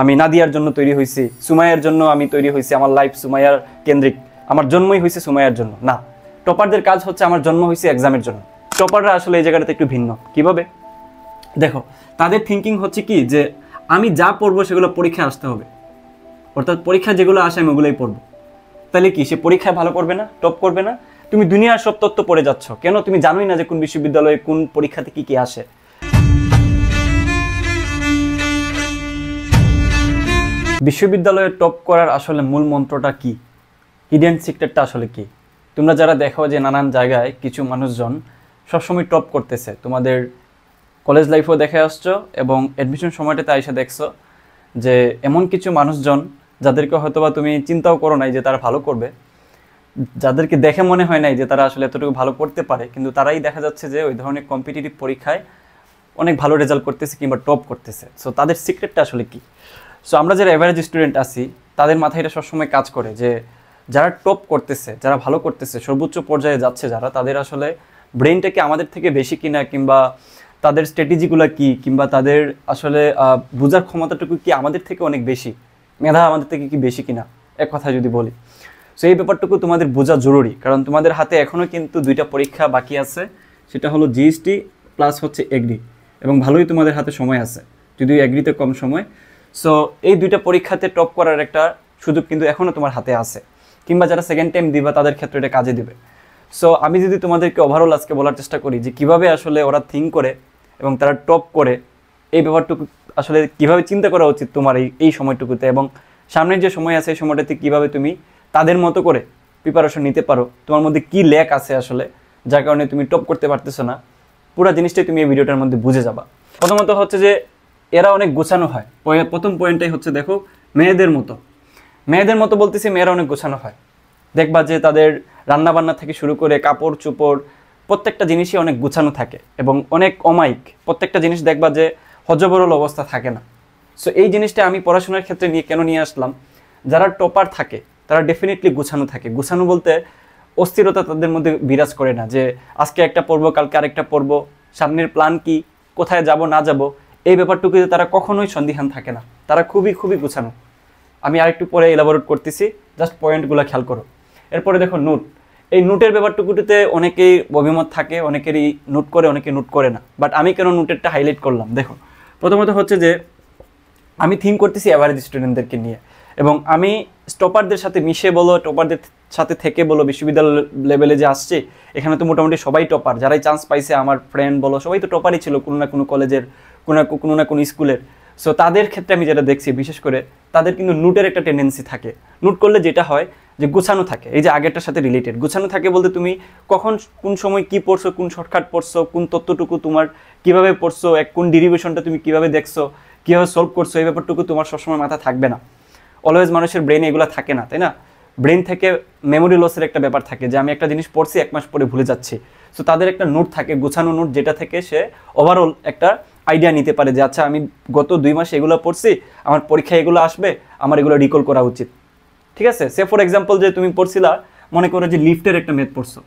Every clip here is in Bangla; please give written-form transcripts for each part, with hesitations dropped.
আমি নাদিয়ার জন্য তৈরি হয়েছি, সুমাইয়ার জন্য আমি তৈরি হয়েছি, আমার লাইফ সুমাইয়ার কেন্দ্রিক, আমার জন্মই হয়েছে সুমাইয়ার জন্য। না, টপারদের কাজ হচ্ছে আমার জন্ম হয়েছে এক্সামের জন্য। টপাররা আসলে এই জায়গাটাতে একটু ভিন্ন। কিভাবে দেখো, তাদের থিঙ্কিং হচ্ছে কি যে আমি যা পড়বো সেগুলো পরীক্ষায় আসতে হবে, অর্থাৎ পরীক্ষা যেগুলো আসে আমি ওগুলোই পড়বো। তাহলে কি সে পরীক্ষায় ভালো করবে না, টপ করবে না? তুমি দুনিয়ার সব তথ্য পড়ে যাচ্ছ কেন? তুমি জানোই না যে কোন বিশ্ববিদ্যালয়ে কোন পরীক্ষাতে কি কি আসে। বিশ্ববিদ্যালয়ে টপ করার আসলে মূল মন্ত্রটা কি, হিডেন সিক্রেটটা আসলে কি? তোমরা যারা দেখো যে নানান জায়গায় কিছু মানুষজন সবসময় টপ করতেছে, তোমাদের কলেজ লাইফেও দেখে আসছো এবং অ্যাডমিশন সময়টাতে আইসা দেখছো যে এমন কিছু মানুষজন যাদেরকে হয়তোবা তুমি চিন্তাও করো নাই যে তারা ভালো করবে, যাদেরকে দেখে মনে হয় নাই যে তারা আসলে এতটুকু ভালো করতে পারে, কিন্তু তারাই দেখা যাচ্ছে যে ওই ধরনের কম্পিটিটিভ পরীক্ষায় অনেক ভালো রেজাল্ট করতেছে কিংবা টপ করতেছে। সো তাদের সিক্রেটটা আসলে কি? সো আমরা যারা অ্যাভারেজ স্টুডেন্ট আছি তাদের মাথায় এটা সবসময় কাজ করে যে যারা টপ করতেছে, যারা ভালো করতেছে, সর্বোচ্চ পর্যায়ে যাচ্ছে যারা, তাদের আসলে ব্রেনটা কি আমাদের থেকে বেশি কিনা, কিংবা তাদের স্ট্র্যাটেজিগুলো কি, কিংবা তাদের আসলে বোঝার ক্ষমতাটুকু কি আমাদের থেকে অনেক বেশি, মেধা আমাদের থেকে কি বেশি কিনা, এক কথায় যদি বলি। সো এই ব্যাপারটুকু তোমাদের বোঝা জরুরি, কারণ তোমাদের হাতে এখনও কিন্তু দুইটা পরীক্ষা বাকি আছে, সেটা হলো জিএসটি প্লাস হচ্ছে এগ্রি, এবং ভালোই তোমাদের হাতে সময় আছে, যদিও এগ্রিতে কম সময়। সো এই দুইটা পরীক্ষাতে টপ করার একটা সুযোগ কিন্তু এখনও তোমার হাতে আছে, কিংবা যারা সেকেন্ড টাইম দিবা তাদের ক্ষেত্রে এটা কাজে দিবে। সো আমি যদি তোমাদেরকে ওভারঅল আজকে বলার চেষ্টা করি যে কীভাবে আসলে ওরা থিঙ্ক করে এবং তারা টপ করে, এই ব্যাপারটুকু আসলে কীভাবে চিন্তা করা উচিত তোমার এই সময়টুকুতে, এবং সামনের যে সময় আছে এই সময়টাতে কীভাবে তুমি তাদের মতো করে প্রিপারেশন নিতে পারো, তোমার মধ্যে কী ল্যাক আছে আসলে যার কারণে তুমি টপ করতে পারতেছো না, পুরো জিনিসটাই তুমি এই ভিডিওটার মধ্যে বুঝে যাবা। প্রথমত হচ্ছে যে এরা অনেক গোছানো হয়। প্রথম পয়েন্টটাই হচ্ছে দেখো, মেয়েদের মতো বলতেছি, মেয়েরা অনেক গোছানো হয়। দেখবা যে তাদের রান্নাবান্না থেকে শুরু করে কাপড় চোপড় প্রত্যেকটা জিনিসই অনেক গোছানো থাকে এবং অনেক অমায়িক। প্রত্যেকটা জিনিস দেখবা যে হজবরল অবস্থা থাকে না। সো এই জিনিসটা আমি পড়াশোনার ক্ষেত্রে কেন নিয়ে আসলাম, যারা টপার থাকে তারা ডেফিনেটলি গোছানো থাকে। গোছানো বলতে অস্থিরতা তাদের মধ্যে বিরাজ করে না, যে আজকে একটা পড়বো কালকে আরেকটা পড়বো, সামনের প্ল্যান কি, কোথায় যাব না যাব, এই ব্যাপারটুকুতে তারা কখনোই সন্দিহান থাকে না। তারা খুবই গোছানো। আমি আরেকটু পরে এলাবোরেট করতেছি, জাস্ট পয়েন্টগুলো খেয়াল করো। এরপরে দেখো নোট। এই নোটের ব্যাপারটুকুটিতে অনেকেই অভিমত থাকে, অনেকেরই নোট করে, অনেকে নোট করে না। বাট আমি কেন নোটেরটা হাইলাইট করলাম, দেখো প্রথমত হচ্ছে যে আমি থিঙ্ক করতেছি অ্যাভারেজ স্টুডেন্টদেরকে নিয়ে, এবং আমি টপারদের সাথে মিশে বলো, টপারদের সাথে থেকে বলো, বিশ্ববিদ্যালয় লেভেলে যে আসছে এখানে তো মোটামুটি সবাই টপার, যারাই চান্স পাইছে আমার ফ্রেন্ড বলো সবাই তো টপারই ছিল কোনো না কোনো কলেজের, কোনো না কোনো স্কুলের। সো তাদের ক্ষেত্রে আমি যেটা দেখছি বিশেষ করে তাদের কিন্তু নোটের একটা টেন্ডেন্সি থাকে। নোট করলে যেটা হয় যে গোছানো থাকে, এই যে আগেরটার সাথে রিলেটেড গোছানো থাকে বলতে তুমি কখন কোন সময় কি পড়ছো, কোন শর্টকাট পড়ছো, কোন তথ্যটুকু তোমার কিভাবে পড়ছো, কোন ডেরিভেশনটা তুমি কিভাবে দেখছো, কীভাবে সলভ করছো, এই ব্যাপারটুকু তোমার সবসময় মাথা থাকবে না। অলওয়েজ মানুষের ব্রেনে এগুলো থাকে না, তাই না? ব্রেন থেকে মেমোরি লসের একটা ব্যাপার থাকে, যে আমি একটা জিনিস পড়ছি 1 মাস পরে ভুলে যাচ্ছি। সো তাদের একটা নোট থাকে, গোছানো নোট, যেটা থেকে সে ওভারঅল একটা আইডিয়া নিতে পারে যে আচ্ছা আমি গত 2 মাসে এগুলো পড়ছি, আমার পরীক্ষায় এগুলো আসবে, আমার এগুলো রিকল করা উচিত। ঠিক আছে, সে ফর এক্সাম্পল যে তুমি পড়ছিলা, মনে করো যে লিফটের একটা ম্যাথ পড়ছো,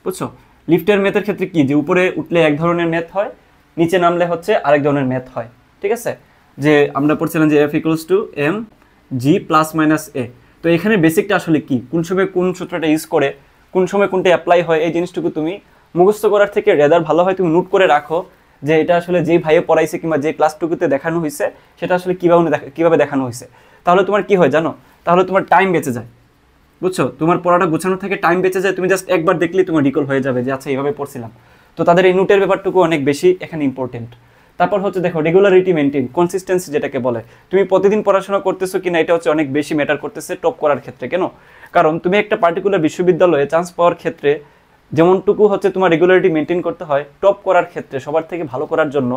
বুঝছো? লিফটের ম্যাথের ক্ষেত্রে কি, যে উপরে উঠলে এক ধরনের ম্যাথ হয়, নিচে নামলে হচ্ছে আরেক ধরনের ম্যাথ হয়। ঠিক আছে, যে আমরা পড়ছিলাম যে F=mg +- a। তো এখানে বেসিকটা আসলে কি, কোন সময় কোন সূত্রটা ইউজ করে, কোন সময় কোনটা অ্যাপ্লাই হয়, এই জিনিসটুকু তুমি মুখস্থ করার থেকে রেদার ভালো হয় তুমি নোট করে রাখো, যে এটা আসলে যেই ভাইয়ে পড়াইছে কিংবা যে ক্লাসটুকুতে দেখানো হয়েছে সেটা আসলে কীভাবে দেখানো হয়েছে। তাহলে তোমার কি হয় জানো, তাহলে তোমার টাইম বেঁচে যায়, বুঝছো? তোমার পড়াটা গোছানো থেকে টাইম বেঁচে যায়, তুমি জাস্ট একবার দেখলেই তোমার রিকল হয়ে যাবে যে আচ্ছা এইভাবে পড়ছিলাম। তো তাদের এই নোটের ব্যাপারটুকু অনেক বেশি এখানে ইম্পর্টেন্ট। তারপর হচ্ছে দেখো রেগুলারিটি মেনটেন, কনসিস্টেন্সি যেটাকে বলে, তুমি প্রতিদিন পড়াশোনা করতেছো কিনা এটা হচ্ছে অনেক বেশি ম্যাটার করতেছে টপ করার ক্ষেত্রে। কেন? কারণ তুমি একটা পার্টিকুলার বিশ্ববিদ্যালয়ে চান্স পাওয়ার ক্ষেত্রে যেমনটুকু হচ্ছে তোমার রেগুলারিটি মেনটেন করতে হয়, টপ করার ক্ষেত্রে সবার থেকে ভালো করার জন্য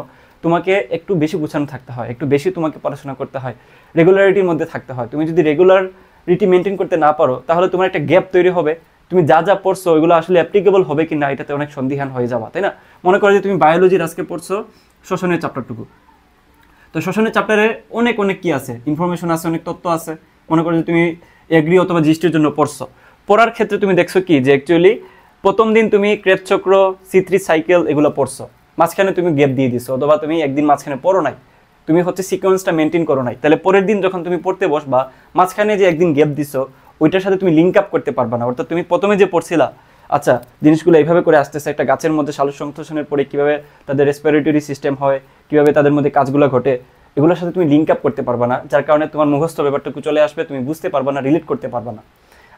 তোমাকে একটু বেশি গুছানো থাকতে হয়, একটু বেশি তোমাকে পড়াশোনা করতে হয়, রেগুলারিটির মধ্যে থাকতে হয়। তুমি যদি রেগুলারিটি মেনটেন করতে না পারো তাহলে তোমার একটা গ্যাপ তৈরি হবে, তুমি যা পড়ছো ওইগুলো আসলে অ্যাপ্লিকেবল হবে কি না এটাতে অনেক সন্দিহান হয়ে যাবা, তাই না? মনে করো যে তুমি বায়োলজির আজকে পড়ছো শ্বসনের চ্যাপ্টারটুকু, তো শ্বসনের চ্যাপ্টারে অনেক কি আছে, ইনফরমেশন আছে, অনেক তথ্য আছে। মনে করো যে তুমি এগ্রি অথবা জিস্টির জন্য পড়ছো, পড়ার ক্ষেত্রে তুমি দেখছো কি যে অ্যাকচুয়ালি প্রথম দিন তুমি ক্রেবস চক্র, C3 সাইকেল এগুলো পড়ছো, মাঝখানে তুমি গ্যাপ দিয়ে দিছো, অথবা তুমি একদিন মাঝখানে পড়ো নাই, তুমি হচ্ছে সিকোয়েন্সটা মেনটেন করো নাই, তাহলে পরের দিন যখন তুমি পড়তে বসবা মাঝখানে যে একদিন গ্যাপ দিছো ওইটার সাথে তুমি লিঙ্ক আপ করতে পারবা না। অর্থাৎ তুমি প্রথমে যে পড়ছিলা আচ্ছা জিনিসগুলো এইভাবে করে আসতেছে, একটা গাছের মধ্যে সালোকসংশ্লেষণের পরে কীভাবে তাদের রেসপিরেটরি সিস্টেম হয়, কীভাবে তাদের মধ্যে কাজগুলো ঘটে, এগুলোর সাথে তুমি লিঙ্ক আপ করতে পারবা না, যার কারণে তোমার মুখস্থ ব্যাপারটুকু চলে আসবে, তুমি বুঝতে পারবা না, রিলেট করতে পারবা না।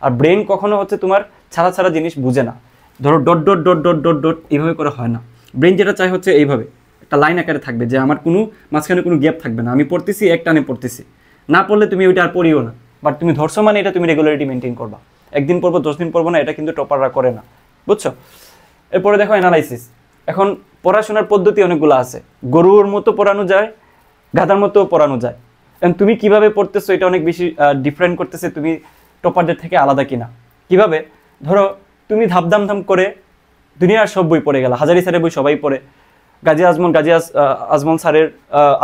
আর ব্রেন কখনো হচ্ছে তোমার ছাড়া ছাড়া জিনিস বুঝে না, ধরো dot dot dot dot dot dot এইভাবে করে হয় না। ব্রেন যেটা চাই হচ্ছে এইভাবে একটা লাইন আকারে থাকবে, যে আমার কোনো মাঝখানে কোনো গ্যাপ থাকবে না, আমি পড়তেছি এক টানে পড়তেছি, না পড়লে তুমি ওইটা আর পড়িও না, বাট তুমি ধরছো মানে এটা তুমি রেগুলারিটি মেনটেন করবা। একদিন পড়বো 10 দিন পড়বো না, এটা কিন্তু টপাররা করে না, বুঝছো। এরপরে দেখো অ্যানালাইসিস। এখন পড়াশোনার পদ্ধতি অনেকগুলো আছে, গরুর মতো পড়ানো যায়, গাধার মতো পড়ানো যায়। এবং তুমি কিভাবে পড়তেছো এটা অনেক বেশি ডিফারেন্ট করতেছে তুমি টপারদের থেকে আলাদা কিনা। কিভাবে? ধরো তুমি ধাম করে দুনিয়ার সব বই পড়ে গেলা, হাজারি স্যারের বই সবাই পড়ে,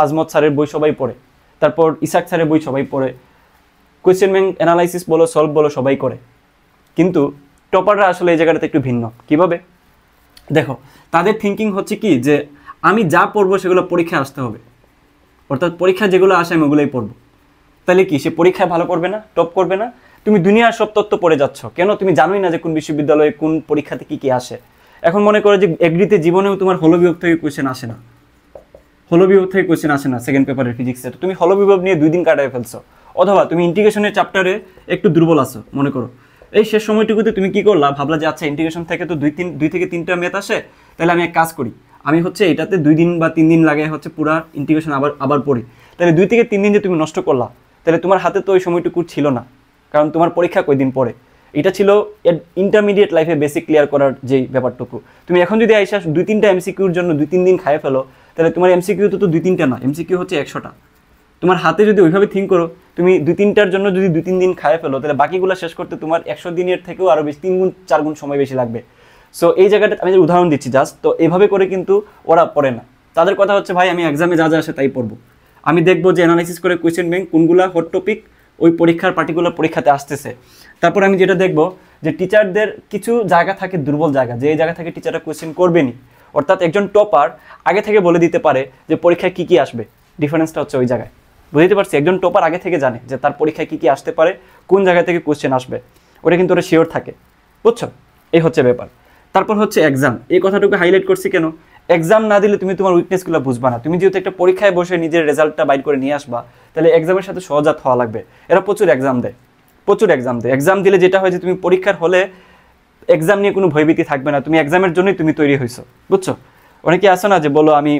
আজমত স্যারের বই সবাই পড়ে, তারপর ইসাক স্যারের বই সবাই পড়ে, কোয়েশ্চেন ব্যাংক অ্যানালাইসিস বলো, সলভ বলো, সবাই করে। কিন্তু টপাররা আসলে এই জায়গাটাতে একটু ভিন্ন। কিভাবে? দেখো তাদের থিঙ্কিং হচ্ছে কি, যে আমি যা পড়বো সেগুলো পরীক্ষায় আসতে হবে, অর্থাৎ পরীক্ষা যেগুলো আসে আমি ওগুলোই পড়বো। তাহলে কি সে পরীক্ষায় ভালো করবে না, টপ করবে না? তুমি দুনিয়ার সব তত্ত্ব পড়ে যাচ্ছ কেন? তুমি জানোই না যে কোন বিশ্ববিদ্যালয়ে কোন পরীক্ষাতে কি কি আসে। এখন মনে করো যে এগ্রিতে জীবনেও তোমার হলবিভাগ থেকে কোয়েশ্চেন আসে না, সেকেন্ড পেপারের ফিজিক্সে, তুমি হলবিভাগ নিয়ে 2 দিন কাটায় ফেলছো। অথবা তুমি ইন্টিগ্রেশনের চ্যাপ্টারে একটু দুর্বল আছো মনে করো, এই শেষ সময়টুকুতে তুমি কি করলা, ভাবলা যে আচ্ছা ইন্টিগ্রেশন থেকে তো 2 থেকে 3টা ম্যাথ আসে, তাহলে আমি এক কাজ করি, আমি হচ্ছে এটাতে 2 দিন বা 3 দিন লাগে হচ্ছে পুরা ইন্টিগ্রেশন আবার পড়ি। তাহলে 2 থেকে 3 দিন যে তুমি নষ্ট করলা, তাহলে তোমার হাতে তো ওই সময়টুকু ছিল না, কারণ তোমার পরীক্ষা কয়দিন পরে। এটা ছিল ইন্টারমিডিয়েট লাইফে বেসিক ক্লিয়ার করার যেই ব্যাপারটুকু। তুমি এখন যদি আইসা 2-3টা এমসিকিউর জন্য 2-3 দিন খাইয়ে ফেলো, তাহলে তোমার এমসিকিউ তো 2-3টা না, এমসিকিউ হচ্ছে 100টা। তোমার হাতে যদি ওইভাবে থিঙ্ক করো, তুমি 2-3টার জন্য যদি 2-3 দিন খাইয়ে ফেলো, তাহলে বাকিগুলো শেষ করতে তোমার 100 দিনের থেকেও আরও বেশি 3 গুণ 4 গুণ সময় বেশি লাগবে। সো এই জায়গাটা আমি যে উদাহরণ দিচ্ছি জাস্ট, তো এইভাবে করে কিন্তু ওরা পড়ে না। তাদের কথা হচ্ছে ভাই আমি এক্সামে যা যা আসে তাই পড়বো, আমি দেখবো যে অ্যানালাইসিস করে কোয়েশ্চেন ব্যাংক কোনগুলা হট টপিক ওই পরীক্ষার পার্টিকুলার পরীক্ষাতে আসতেছে। তারপর আমি যেটা দেখবো যে টিচারদের কিছু জায়গা থাকে দুর্বল জায়গা, যে এই জায়গা থেকে টিচাররা কোয়েশ্চেন করবেনি। অর্থাৎ একজন টপার আগে থেকে বলে দিতে পারে যে পরীক্ষায় কী কী আসবে, ডিফারেন্সটা হচ্ছে ওই জায়গায়। বুঝতে পারছি? একজন টপার আগে থেকে জানে যে তার পরীক্ষায় কী কী আসতে পারে, কোন জায়গা থেকে কোয়েশ্চেন আসবে, ওটা কিন্তু ওরা শিওর থাকে, বুঝছো? এই হচ্ছে ব্যাপার। তারপর হচ্ছে এক্সাম, এই কথাটুকু হাইলাইট করছি কেন, এক্সাম না দিলে তুমি তোমার উইকনেসগুলো বুঝবা না। তুমি যেহেতু একটা পরীক্ষায় বসে নিজের রেজাল্টটা বাইর করে নিয়ে আসবা, তাহলে এক্সামের সাথে সহজাত হওয়া লাগবে। এরা প্রচুর এক্সাম দেয়। এক্সাম দিলে যেটা হয় যে তুমি পরীক্ষার হলে এক্সাম নিয়ে কোনো ভয়ভীতি থাকবে না, তুমি এক্সামের জন্যই তুমি তৈরি হয়েছো, বুঝছো? অনেকে আসে না যে বলো আমি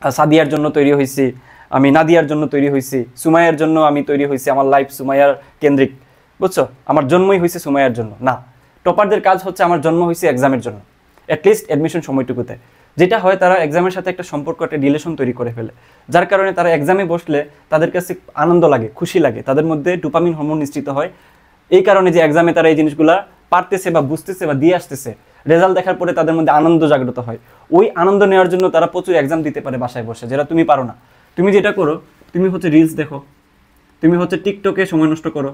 সাদিয়ার জন্য তৈরি হয়েছি, আমি নাদিয়ার জন্য তৈরি হয়েছি, সুমাইয়ার জন্য আমি তৈরি হয়েছি, আমার লাইফ সুমাইয়ার কেন্দ্রিক, বুঝছো? আমার জন্মই হয়েছে সুমাইয়ার জন্য না। টপারদের কাজ হচ্ছে আমার জন্ম হয়েছে এক্সামের জন্য, অ্যাটলিস্ট অ্যাডমিশন সময়টুকুতে। যেটা হয় তারা এক্সামের সাথে একটা সম্পর্ক, একটা রিলেশন তৈরি করে ফেলে, যার কারণে তারা এক্সামে বসলে তাদের কাছে আনন্দ লাগে, খুশি লাগে, তাদের মধ্যে ডোপামিন হরমোন নিশ্চিত হয়। এই কারণে যে এক্সামে তারা এই জিনিসগুলা পারতেছে বা বুঝতেছে বা দিয়ে আসতেছে, রেজাল্ট দেখার পরে তাদের মধ্যে আনন্দ জাগ্রত হয়। ওই আনন্দ নেওয়ার জন্য তারা প্রচুর এক্সাম দিতে পারে বাসায় বসে, যেটা তুমি পারো না। তুমি যেটা করো, তুমি হচ্ছে রিলস দেখো, তুমি হচ্ছে টিকটকে সময় নষ্ট করো,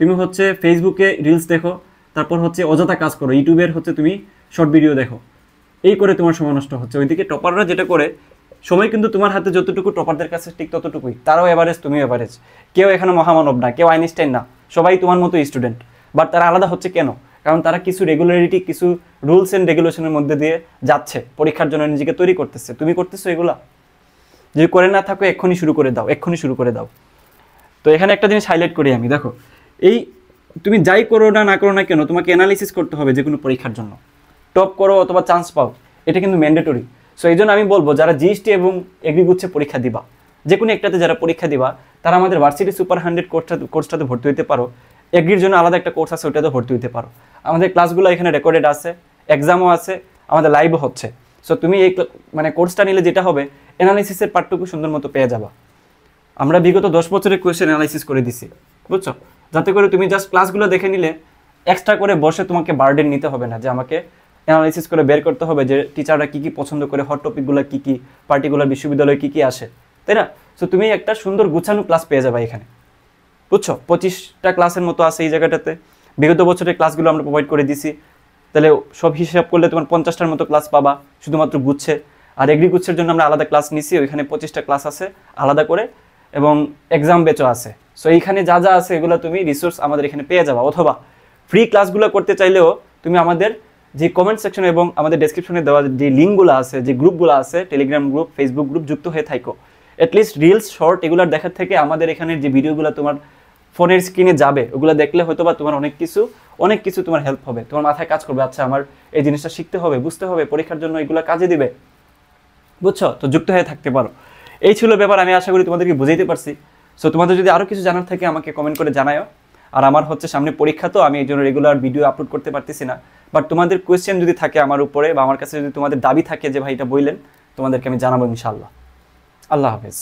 তুমি হচ্ছে ফেসবুকে রিলস দেখো, তারপর হচ্ছে অযথা কাজ করো, ইউটিউবের হচ্ছে তুমি শর্ট ভিডিও দেখো, এই করে তোমার সময় নষ্ট হচ্ছে। ওইদিকে টপাররা যেটা করে, সময় কিন্তু তোমার হাতে যতটুকু টপারদের কাছে ঠিক ততটুকুই, তারাও এভারেজ, তুমিও এভারেজ। কেউ এখানে মহামানব না, কেউ আইনস্টাইন না, সবাই তোমার মতো স্টুডেন্ট। বাট তারা আলাদা হচ্ছে কেন? কারণ তারা কিছু রেগুলারিটি, কিছু রুলস অ্যান্ড রেগুলেশনের মধ্যে দিয়ে যাচ্ছে, পরীক্ষার জন্য নিজেকে তৈরি করতেছে। তুমি করতেছো এগুলা? যদি করে না থাকো এক্ষুনি শুরু করে দাও। তো এখানে একটা জিনিস হাইলাইট করি আমি, দেখো এই তুমি যাই করো না করো না কেন, তোমাকে অ্যানালিসিস করতে হবে যে কোনো পরীক্ষার জন্য। টপ করো অথবা চান্স পাও, এটা কিন্তু ম্যান্ডেটরি। সো এই জন্য আমি বলবো যারা জিএসটি এবং এগ্রিগুচ্ছে পরীক্ষা দিবা, যে কোনো একটাতে যারা পরীক্ষা দিবা, তারা আমাদের ভার্সিটি সুপার 100 কোর্সটাতে ভর্তি হতে পারো। এগ্রির জন্য আলাদা একটা কোর্স আছে, ওইটাতে ভর্তি হতে পারো। আমাদের ক্লাসগুলো এখানে রেকর্ডেড আছে, এক্সামও আছে, আমাদের লাইভও হচ্ছে। সো তুমি এই কোর্সটা নিলে যেটা হবে, অ্যানালিসিসের পার্টটুকু সুন্দর মতো পেয়ে যাবা। আমরা বিগত 10 বছরের কোয়েশ্চেন অ্যানালাইসিস করে দিছি, বুঝছো? যাতে করে তুমি জাস্ট ক্লাসগুলো দেখে নিলে এক্সট্রা করে বসে তোমাকে বার্ডেন নিতে হবে না, যে আমাকে অ্যানালাইসিস করে বের করতে হবে যে টিচাররা কী কী পছন্দ করে, হট টপিকগুলো কী কী, পার্টিকুলার বিশ্ববিদ্যালয়ে কী কী আসে, তাই না? সো তুমি একটা সুন্দর গুছানো ক্লাস পেয়ে যাবে এখানে, বুঝছো? 25টা ক্লাসের মতো আছে এই জায়গাটাতে। বিগত বছরের ক্লাসগুলো আমরা প্রোভাইড করে দিছি, তাহলে সব হিসাব করলে তোমার 50টার মতো ক্লাস পাবা শুধুমাত্র গুচ্ছে। আর এগ্রিকুচ্ছের জন্য আমরা আলাদা ক্লাস নিছি, ওইখানে 25টা ক্লাস আছে আলাদা করে, এবং এক্সাম ব্যাচও আছে। সো এইখানে যা যা আছে এগুলো তুমি রিসোর্স আমাদের এখানে পেয়ে যাবা। অথবা ফ্রি ক্লাসগুলো করতে চাইলেও তুমি আমাদের যে কমেন্ট সেকশন এবং আমাদের ডেসক্রিপশনে দেওয়া যে লিঙ্কগুলো আছে, যে গ্রুপগুলো আছে, টেলিগ্রাম গ্রুপ, ফেসবুক গ্রুপ, যুক্ত হয়ে থাকো। অ্যাটলিস্ট রিলস, শর্ট এগুলোর দেখার থেকে আমাদের এখানের যে ভিডিওগুলো তোমার ফোনের স্ক্রিনে যাবে ওগুলো দেখলে হয়তো বা তোমার অনেক কিছু তোমার হেল্প হবে, তোমার মাথায় কাজ করবে, আচ্ছা আমার এই জিনিসটা শিখতে হবে, বুঝতে হবে, পরীক্ষার জন্য এগুলো কাজে দিবে, বুঝছো? তো যুক্ত হয়ে থাকতে পারো। এই ছিল ব্যাপার, আমি আশা করি তোমাদেরকে বুঝাইতে পারছি। সো তোমাদের যদি আরও কিছু জানার থাকে আমাকে কমেন্ট করে জানাও। আর আমার হচ্ছে সামনে পরীক্ষা, তো আমি এই জন্য রেগুলার ভিডিও আপলোড করতে পারতেছি না, বাট তোমাদের কোয়েশ্চেন যদি থাকে আমার উপরে বা আমার কাছে যদি তোমাদের দাবি থাকে যে ভাই এটা বললেন, তোমাদেরকে আমি জানাবো ইনশাআল্লাহ। আল্লাহ হাফেজ।